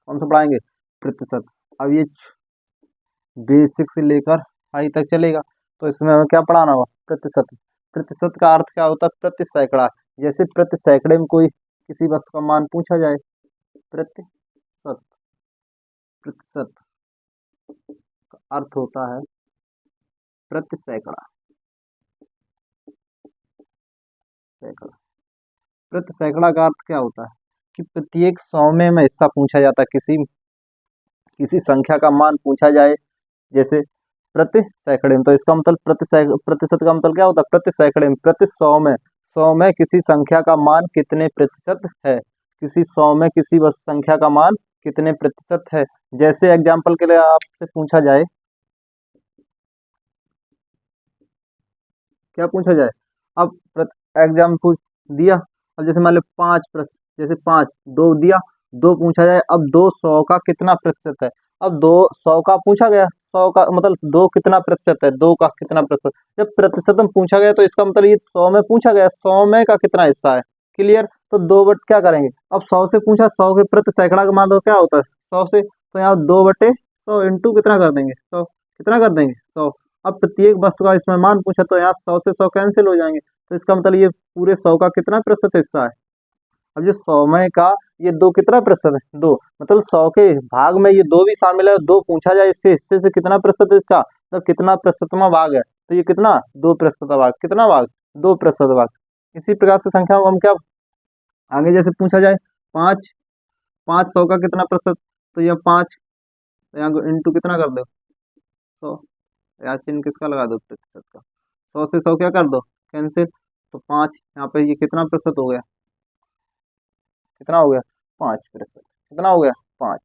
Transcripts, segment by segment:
कौन सा पढ़ाएंगे, प्रतिशत। अब ये बेसिक से लेकर हाई तक चलेगा, तो इसमें हमें क्या पढ़ाना होगा, प्रतिशत। प्रतिशत का अर्थ क्या होता है, प्रति सैकड़ा। जैसे प्रति सैकड़े में कोई किसी वस्तु का मान पूछा जाए, प्रतिशत। प्रतिशत का अर्थ होता है प्रति सैकड़ा। सैकड़ा, प्रति सैकड़ा का अर्थ क्या होता है कि प्रत्येक 100 में हिस्सा पूछा जाता है, किसी किसी संख्या का मान पूछा जाए, जैसे प्रति सैकड़े में, तो इसका मतलब प्रतिशत का मतलब क्या होता है, प्रति सैकड़े में। प्रति 100 में, 100 में किसी संख्या का मान कितने प्रतिशत है, किसी 100 में किसी संख्या का मान कितने प्रतिशत है। जैसे एग्जाम्पल के लिए आपसे पूछा जाए, क्या पूछा जाए, अब एग्जाम पूछ दिया, अब जैसे मान लो 5 प्रश्न, जैसे 5 2 दिया, 2 पूछा जाए, अब 2 100 का कितना प्रतिशत है। अब 2 100 का पूछा गया, 100 का मतलब 2 कितना प्रतिशत है, 2 का कितना प्रतिशत। जब प्रतिशत में पूछा गया तो इसका मतलब ये 100 में पूछा गया, 100 में का कितना हिस्सा है, क्लियर। तो 2 बट क्या करेंगे, अब 100 से पूछा, 100 के प्रति सैकड़ा का मान तो क्या होता है 100 से, तो यहाँ 2/100 इंटू कितना कर देंगे 100, कितना कर देंगे 100। अब प्रत्येक वस्तु का इसमें मान पूछा, तो यहाँ 100 से 100 कैंसिल हो जाएंगे, तो इसका मतलब ये पूरे 100 का कितना प्रतिशत हिस्सा है। अब जो 100 में का ये 2 कितना प्रतिशत है, 2, मतलब 100 के भाग में ये 2 भी शामिल है, 2 पूछा जाए, इसके हिस्से से कितना प्रतिशत है इसका, मतलब कितना प्रतिशतवां भाग है, तो ये कितना 2% भाग, कितना भाग 2% भाग। इसी प्रकार से संख्या को हम क्या आगे जैसे पूछा जाए, 5 5 100 का कितना प्रतिशत, तो ये 5, यहाँ इंटू कितना कर दो 100, यहाँ चिन्ह किसका लगा दो, प्रतिशत का। 100 से 100 क्या कर दो, कैंसिल, तो 5 यहाँ पे ये कितना प्रतिशत हो गया, कितना हो गया 5%, कितना हो गया 5,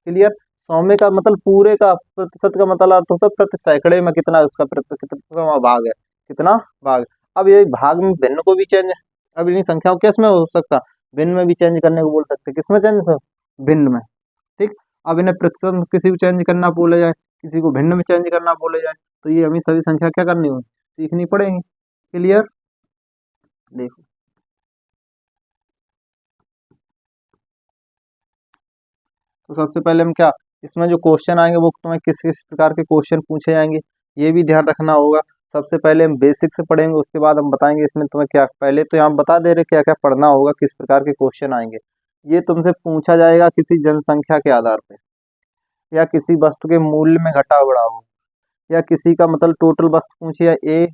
क्लियर। 100 में का मतलब पूरे का, प्रतिशत का मतलब अर्थ होता है प्रति सैकड़े में कितना उसका कितना भाग है, कितना भाग। अब ये भाग में भिन्न को भी चेंज, अब इन संख्याओं किसमें हो सकता, भिन्न में भी चेंज करने को बोल सकते, किसमें चेंज सर, भिन्न में, ठीक। अब इन्हें प्रतिशत में किसी को चेंज करना बोले जाए, किसी को भिन्न में चेंज करना बोले जाए, तो ये हमें सभी संख्या क्या करनी होगी, सीखनी पड़ेगी, क्लियर। देखो तो सबसे पहले हम क्या, इसमें जो क्वेश्चन आएंगे वो तुम्हें किस किस प्रकार के क्वेश्चन पूछे जाएंगे, ये भी ध्यान रखना होगा। सबसे पहले हम बेसिक से पढ़ेंगे, उसके बाद हम बताएंगे इसमें तुम्हें क्या, पहले तो यहाँ बता दे रहे क्या क्या पढ़ना होगा, किस प्रकार के क्वेश्चन आएंगे। ये तुमसे पूछा जाएगा किसी जनसंख्या के आधार पे, या किसी वस्तु के मूल्य में घटा बढ़ाव, या किसी का मतलब टोटल वस्तु पूछी है ए,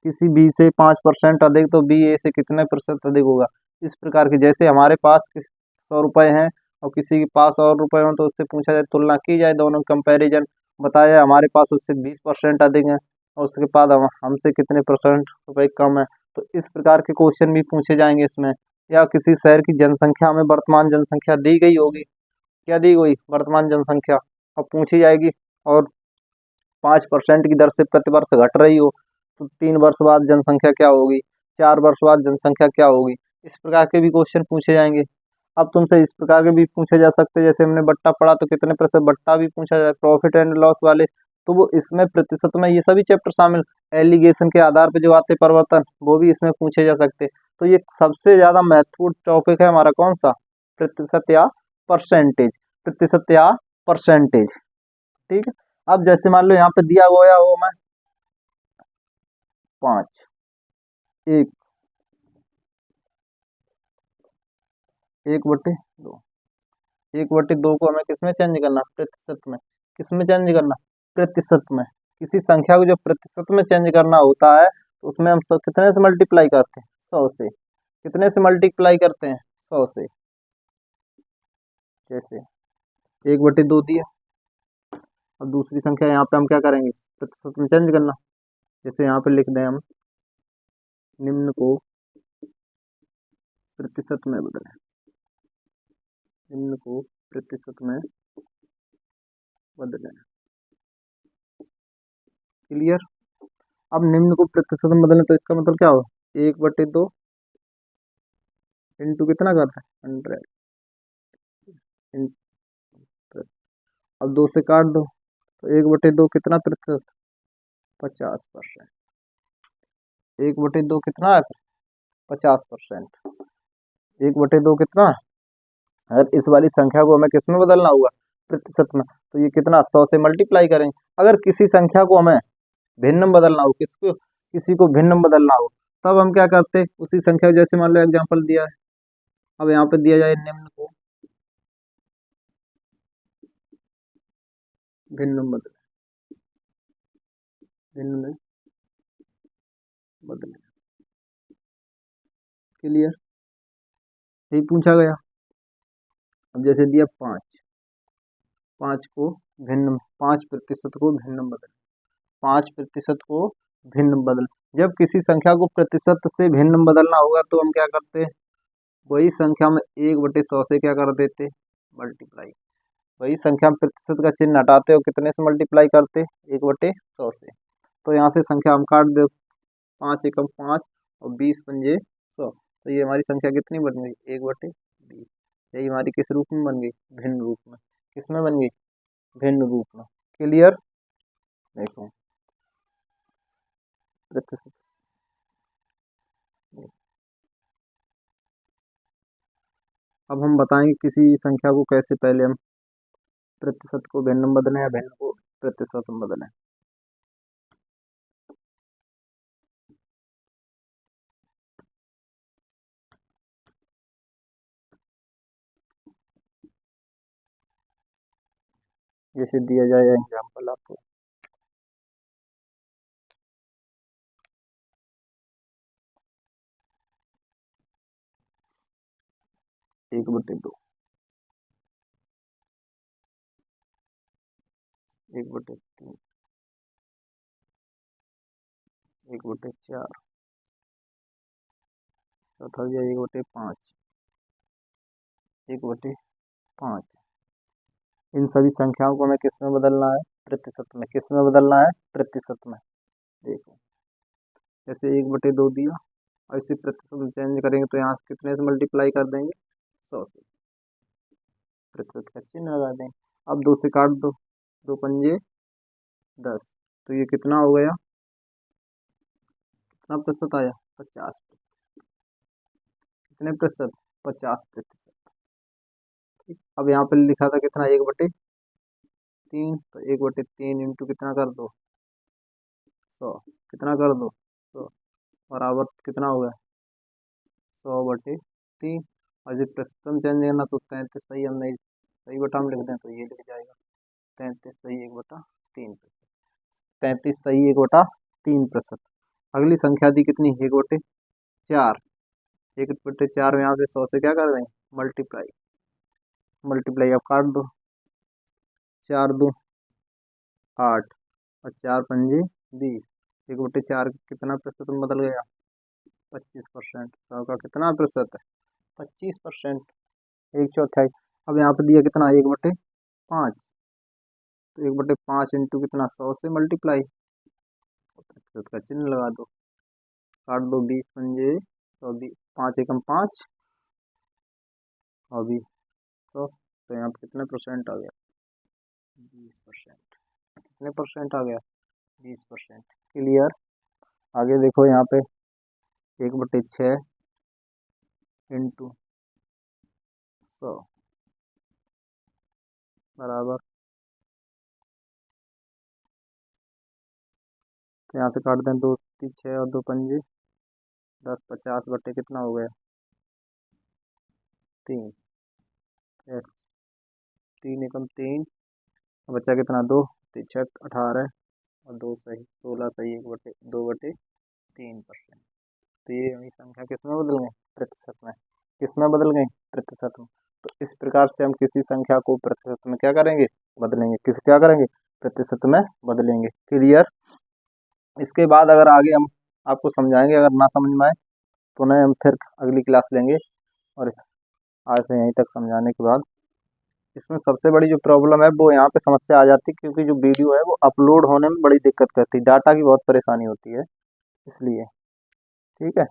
किसी बी से 5% अधिक तो बी ए से कितने प्रतिशत अधिक होगा। इस प्रकार के, जैसे हमारे पास 100 रुपये हैं और किसी के पास और रुपए हो, तो उससे पूछा जाए, तुलना की जाए, दोनों कंपैरिजन बताया, हमारे पास उससे 20% अधिक है और उसके बाद हमसे कितने परसेंट रुपए कम है। तो इस प्रकार के क्वेश्चन भी पूछे जाएंगे इसमें। या किसी शहर की जनसंख्या में वर्तमान जनसंख्या दी गई होगी, क्या दी गई वर्तमान जनसंख्या, अब पूछी जाएगी, और 5% की दर से प्रतिवर्ष घट रही हो, तो 3 वर्ष बाद जनसंख्या क्या होगी, 4 वर्ष बाद जनसंख्या क्या होगी। इस प्रकार के भी क्वेश्चन पूछे जाएंगे। अब तुमसे इस प्रकार के भी पूछे जा सकते हैं, जैसे हमने बट्टा पढ़ा तो कितने प्रतिशत बट्टा भी पूछा जाए, प्रॉफिट एंड लॉस वाले, तो वो इसमें प्रतिशत में ये सभी चैप्टर शामिल, एलिगेशन के आधार पर जो आते परिवर्तन वो भी इसमें पूछे जा सकते। तो ये सबसे ज्यादा महत्वपूर्ण टॉपिक है हमारा, कौन सा, प्रतिशत या परसेंटेज, प्रतिशत या परसेंटेज, ठीक है। अब जैसे मान लो यहाँ पे दिया गया हो, मैं 5 1 1/2, 1/2 को हमें किसमें चेंज करना, प्रतिशत में, किसमें चेंज करना, प्रतिशत में। किसी संख्या को जो प्रतिशत में चेंज करना होता है, तो उसमें हम सब कितने से मल्टीप्लाई करते हैं, 100 से, कितने से मल्टीप्लाई करते हैं 100 से। जैसे 1/2 दिया, और दूसरी संख्या यहाँ पे हम क्या करेंगे, प्रतिशत में चेंज करना, जैसे यहाँ पे लिख दें हम, निम्न को प्रतिशत में बदलें, निम्न को प्रतिशत में बदलें, क्लियर। अब निम्न को प्रतिशत में बदलें तो इसका मतलब क्या हो, 1/2 इंटू कितना करता है 100, अब 2 से काट दो, तो 1/2 कितना प्रतिशत, 50%, 1/2 कितना है 50%, 1/2 कितना अगर इस वाली संख्या को हमें किस में बदलना होगा, प्रतिशत में, तो ये कितना 100 से मल्टीप्लाई करेंगे। अगर किसी संख्या को हमें भिन्न में बदलना हो, किसको, किसी को भिन्न में बदलना हो, तब हम क्या करते, उसी संख्या, जैसे मान लो एग्जाम्पल दिया है, अब यहाँ पे दिया जाए निम्न को भिन्न में बदले, भिन्न में बदले, क्लियर, यही पूछा गया। अब जैसे दिया 5, 5 को भिन्न, 5% को भिन्न में बदले, 5% को भिन्न में बदल, जब किसी संख्या को प्रतिशत से भिन्न में बदलना होगा तो हम क्या करते, वही संख्या में 1/100 से क्या कर देते, मल्टीप्लाई, वही संख्या में प्रतिशत का चिन्ह हटाते हो, कितने से मल्टीप्लाई करते, 1/100 से। तो यहाँ से संख्या हम काट दे, 5 एकम 5 और 20 पंजे 100, तो ये हमारी संख्या कितनी बन गई, 1/20। यही हमारी किस रूप में बन गई, भिन्न रूप में, किस में बन गई, भिन्न रूप में, क्लियर। देखो प्रतिशत, अब हम बताएंगे किसी संख्या को कैसे पहले हम प्रतिशत को भिन्न में बदलें या भिन्न को प्रतिशत में बदलें। जैसे दिया जाए एग्जाम्पल आपको, एक बटे दो, 1/3, 1/4, चौथा हो गया 1/5, 1/5। इन सभी संख्याओं को हमें किस में बदलना है, प्रतिशत में, किस में बदलना है, प्रतिशत में। देखो जैसे 1/2 दिया और इसी प्रतिशत में चेंज करेंगे तो यहाँ कितने से मल्टीप्लाई कर देंगे, 100 से, प्रतिशत का चिन्ह लगा देंगे। अब 2 से काट दो, 2 पंजे 10, तो ये कितना हो गया, कितना प्रतिशत आया, 50, कितने प्रतिशत, 50%। ठीक, अब यहाँ पे लिखा था कितना, 1/3, तो 1/3 इंटू कितना कर दो, 100, कितना कर दो, 100, बराबर कितना हो गया, 100/3। और जब प्रतिशत चेंज करना तो 33 सही, हम नहीं सही बटा में लिख दें तो ये लिख जाएगा 33 सही 1/3, 33 सही 1/3%। अगली संख्या दी कितनी, 1/4, 1/4 में यहाँ से 100 से क्या कर देंगे, मल्टीप्लाई, मल्टीप्लाई अब काट दो, 4 2 8 और 4 पंजे 20, 1/4 कितना प्रतिशत में बदल गया, 25%। 100 का कितना प्रतिशत है, 25%, 1/4। अब यहाँ पे दिया कितना, 1/5, तो 1/5 इंटू कितना, 100 से मल्टीप्लाई, प्रतिशत का चिन्ह लगा दो, काट दो, 20 पंजे 100, 5 एकम 5 और 20, तो यहाँ पे कितने परसेंट आ गया, 20%, कितने परसेंट आ गया, 20%, क्लियर। आगे देखो यहाँ पे 1/6 इंटू 100 बराबर, तो यहाँ से काट दें, 2 3 6 और 2 पंजे 10, 50 बटे कितना हो गया, 3, 3 एकम 3, बच्चा कितना, 2 3 6 18 और 2 सही 16 सही, 2/3%। तो ये हमारी संख्या किस में बदल गई, प्रतिशत में, किस में बदल गई, प्रतिशत में। तो इस प्रकार से हम किसी संख्या को प्रतिशत में क्या करेंगे, बदलेंगे, किस क्या करेंगे, प्रतिशत में बदलेंगे, क्लियर। इसके बाद अगर आगे हम आपको समझाएंगे, अगर ना समझ में आए तो नहीं, हम फिर अगली क्लास लेंगे। और इस आज से यहीं तक समझाने के बाद इसमें सबसे बड़ी जो प्रॉब्लम है वो यहाँ पे समस्या आ जाती है, क्योंकि जो वीडियो है वो अपलोड होने में बड़ी दिक्कत करती है, डाटा की बहुत परेशानी होती है, इसलिए। ठीक है।